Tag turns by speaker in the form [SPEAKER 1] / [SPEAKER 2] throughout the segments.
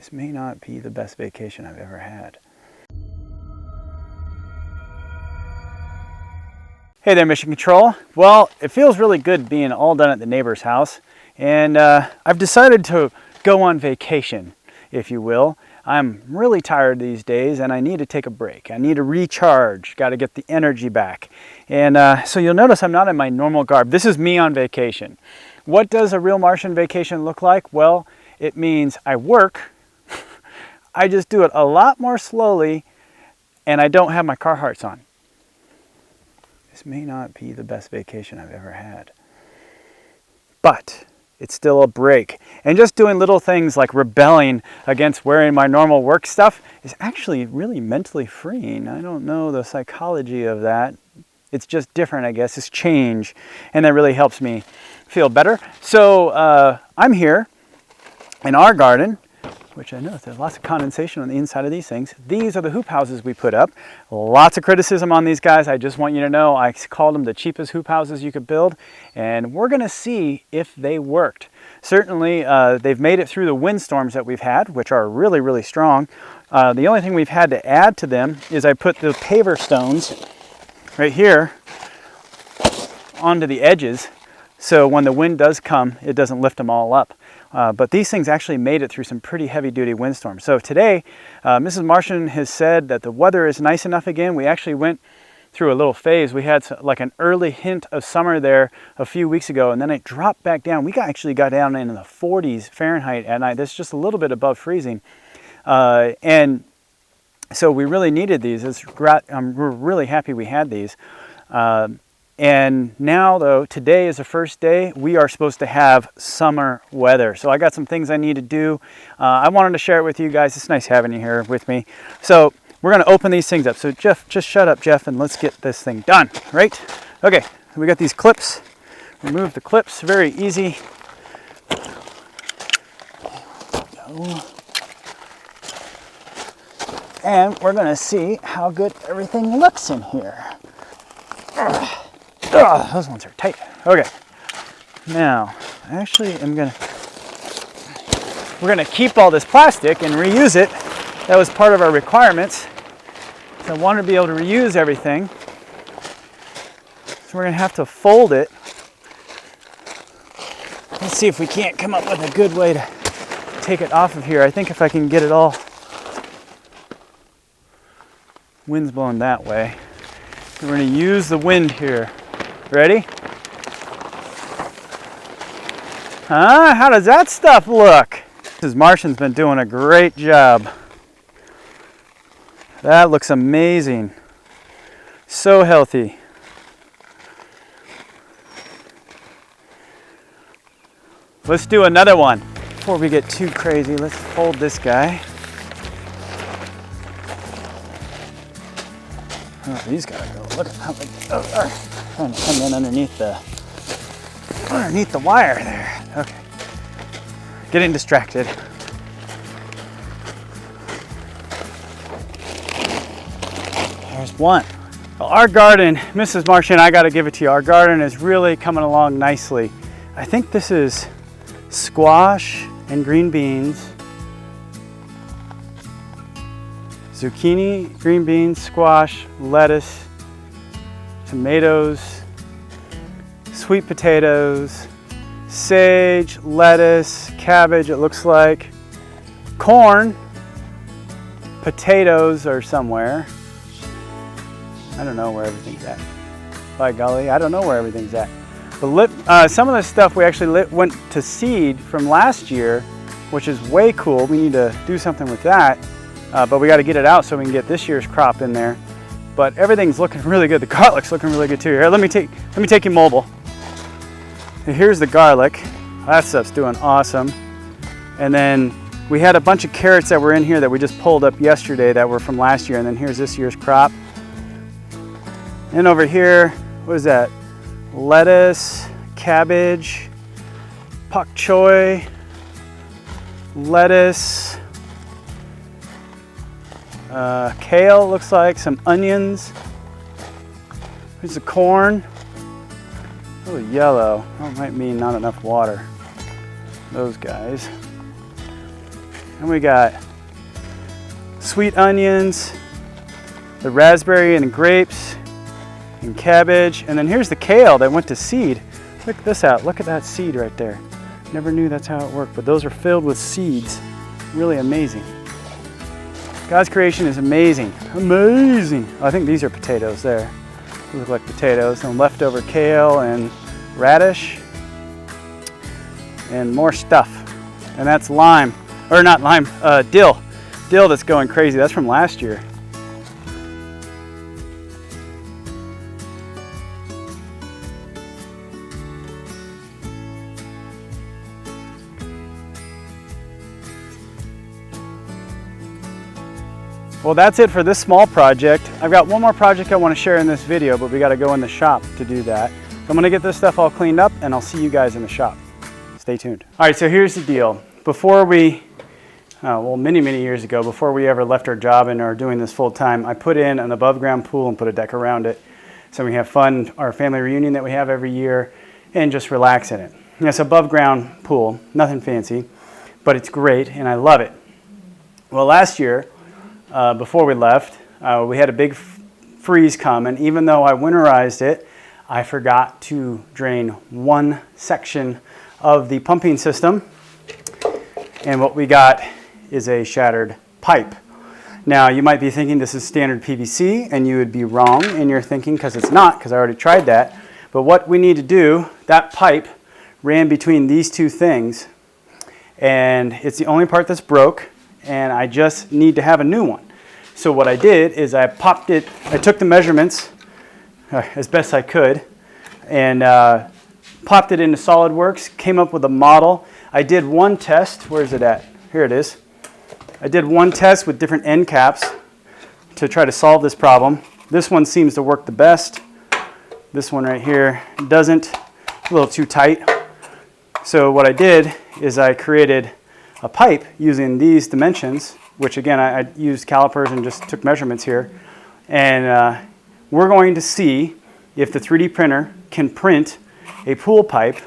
[SPEAKER 1] This may not be the best vacation I've ever had. Hey there, Mission Control. Well, it feels really good being all done at the neighbor's house, and I've decided to go on vacation, if you will. I'm really tired these days and I need to take a break. I need to recharge, got to get the energy back. And so you'll notice I'm not in my normal garb. This is me on vacation. What does a real Martian vacation look like? Well, it means I work, I just do it a lot more slowly, and I don't have my Carhartts on. This may not be the best vacation I've ever had, but it's still a break. And just doing little things like rebelling against wearing my normal work stuff is actually really mentally freeing. I don't know the psychology of that. It's just different, I guess. It's change, and that really helps me feel better. So I'm here in our garden, which I know there's lots of condensation on the inside of these things. These are the hoop houses we put up. Lots of criticism on these guys. I just want you to know I called them the cheapest hoop houses you could build, and we're gonna see if they worked. Certainly, they've made it through the windstorms that we've had, which are really, really strong. The only thing we've had to add to them is I put the paver stones right here onto the edges, so when the wind does come, it doesn't lift them all up. But these things actually made it through some pretty heavy-duty windstorms. So today, Mrs. Martian has said that the weather is nice enough again. We actually went through a little phase. We had like an early hint of summer there a few weeks ago, and then it dropped back down. We actually got down in the 40s Fahrenheit at night. That's just a little bit above freezing. And so we really needed these. We're really happy we had these. And now, though, today is the first day we are supposed to have summer weather. So I got some things I need to do. I wanted to share it with you guys. It's nice having you here with me. So we're going to open these things up. So Jeff, just shut up, Jeff, and let's get this thing done, right? Okay, so we got these clips. Remove the clips, very easy. Go. And we're going to see how good everything looks in here. Those ones are tight. Okay. Now, actually, we're gonna keep all this plastic and reuse it. That was part of our requirements. So I wanted to be able to reuse everything. So we're gonna have to fold it. Let's see if we can't come up with a good way to take it off of here. I think if I can get it all. Wind's blowing that way. We're gonna use the wind here. Ready? Huh? How does that stuff look? Mrs. Martian's been doing a great job. That looks amazing. So healthy. Let's do another one. Before we get too crazy, let's fold this guy. Oh, these gotta go. Look at how they trying to come in underneath the wire there. Okay. Getting distracted. There's one. Well, our garden, Mrs. Martian, I gotta give it to you. Our garden is really coming along nicely. I think this is squash and green beans. Zucchini, green beans, squash, lettuce, tomatoes, sweet potatoes, sage, lettuce, cabbage, it looks like, corn, potatoes are somewhere. I don't know where everything's at. By golly, I don't know where everything's at. But some of the stuff we actually went to seed from last year, which is way cool. We need to do something with that, but we got to get it out so we can get this year's crop in there. But everything's looking really good. The garlic's looking really good too. Here, let me take you mobile. Here's the garlic. That stuff's doing awesome. And then we had a bunch of carrots that were in here that we just pulled up yesterday that were from last year. And then here's this year's crop. And over here, what is that? Lettuce, cabbage, pak choy, lettuce, kale, looks like, some onions. Here's the corn. Oh, yellow. That might mean not enough water. Those guys. And we got sweet onions, the raspberry and the grapes, and cabbage. And then here's the kale that went to seed. Look this out. Look at that seed right there. Never knew that's how it worked, but those are filled with seeds. Really amazing. God's creation is amazing. Amazing. Oh, I think these are potatoes there. They look like potatoes. And leftover kale and radish and more stuff. And that's lime, or not lime, dill. Dill that's going crazy. That's from last year. Well, that's it for this small project. I've got one more project I want to share in this video, but we got to go in the shop to do that. So I'm going to get this stuff all cleaned up and I'll see you guys in the shop. Stay tuned. All right, so here's the deal. Before we, well, many years ago, before we ever left our job and are doing this full time, I put in an above ground pool and put a deck around it. So we have fun, our family reunion that we have every year, and just relax in it. And it's above ground pool, nothing fancy, but it's great and I love it. Well, last year, before we left, we had a big freeze come, and even though I winterized it, I forgot to drain one section of the pumping system, and what we got is a shattered pipe. Now, you might be thinking this is standard PVC, and you would be wrong in your thinking because it's not, because I already tried that. But what we need to do, that pipe ran between these two things, and it's the only part that's broke, and I just need to have a new one. So what I did is I popped it, I took the measurements as best I could and popped it into SolidWorks, came up with a model. I did one test, where is it at? Here it is. I did one test with different end caps to try to solve this problem. This one seems to work the best. This one right here doesn't, a little too tight. So what I did is I created a pipe using these dimensions, which again, I used calipers and just took measurements here. And we're going to see if the 3D printer can print a pool pipe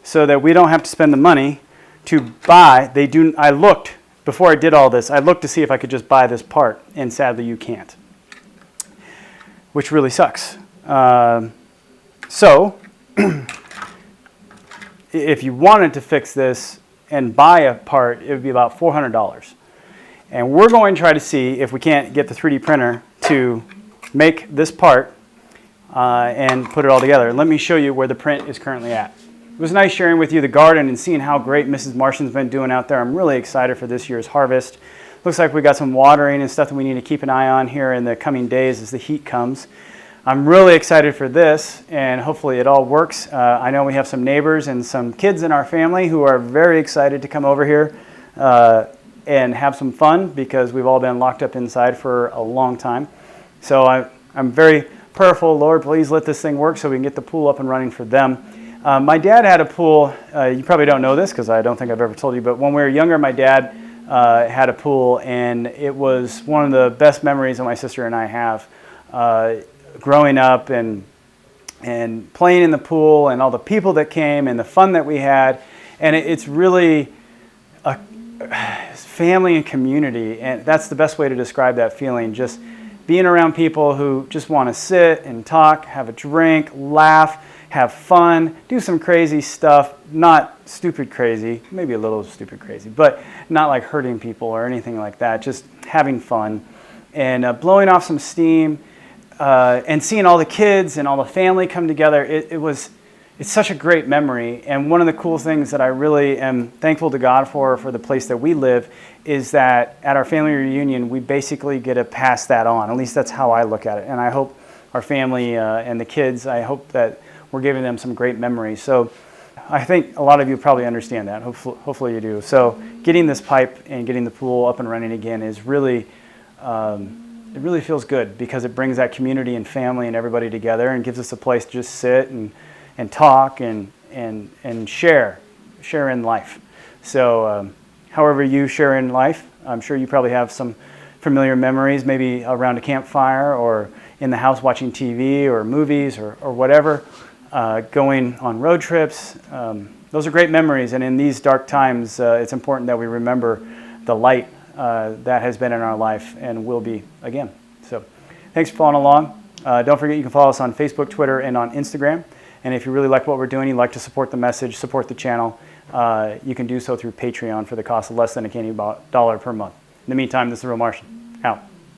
[SPEAKER 1] so that we don't have to spend the money to buy. I looked, before I did all this, I looked to see if I could just buy this part, and sadly you can't, which really sucks. So, if you wanted to fix this and buy a part, it would be about $400. And we're going to try to see if we can't get the 3D printer to make this part and put it all together. Let me show you where the print is currently at. It was nice sharing with you the garden and seeing how great Mrs. Martian's been doing out there. I'm really excited for this year's harvest. Looks like we got some watering and stuff that we need to keep an eye on here in the coming days as the heat comes. I'm really excited for this, and hopefully it all works. I know we have some neighbors and some kids in our family who are very excited to come over here and have some fun because we've all been locked up inside for a long time. So I'm very prayerful, Lord, please let this thing work so we can get the pool up and running for them. My dad had a pool. You probably don't know this because I don't think I've ever told you, but when we were younger, my dad had a pool, and it was one of the best memories that my sister and I have. Growing up and playing in the pool and all the people that came and the fun that we had. And it's really a family and community, and that's the best way to describe that feeling. Just being around people who just want to sit and talk, have a drink, laugh, have fun, do some crazy stuff, not stupid crazy, maybe a little stupid crazy, but not like hurting people or anything like that, just having fun and blowing off some steam. And seeing all the kids and all the family come together, it's such a great memory. And one of the cool things that I really am thankful to God for the place that we live, is that at our family reunion, we basically get to pass that on. At least that's how I look at it. And I hope our family and the kids, I hope that we're giving them some great memories. So I think a lot of you probably understand that. Hopefully you do. So getting this pipe and getting the pool up and running again is really... it really feels good because it brings that community and family and everybody together and gives us a place to just sit and talk and share in life. So however you share in life, I'm sure you probably have some familiar memories, maybe around a campfire or in the house watching TV or movies or whatever, going on road trips. Those are great memories, and in these dark times, it's important that we remember the light that has been in our life and will be again. So thanks for following along. Don't forget you can follow us on Facebook, Twitter, and on Instagram. And if you really like what we're doing, you'd like to support the message, support the channel, you can do so through Patreon for the cost of less than a candy dollar per month. In the meantime, this is The Real Martian. Out.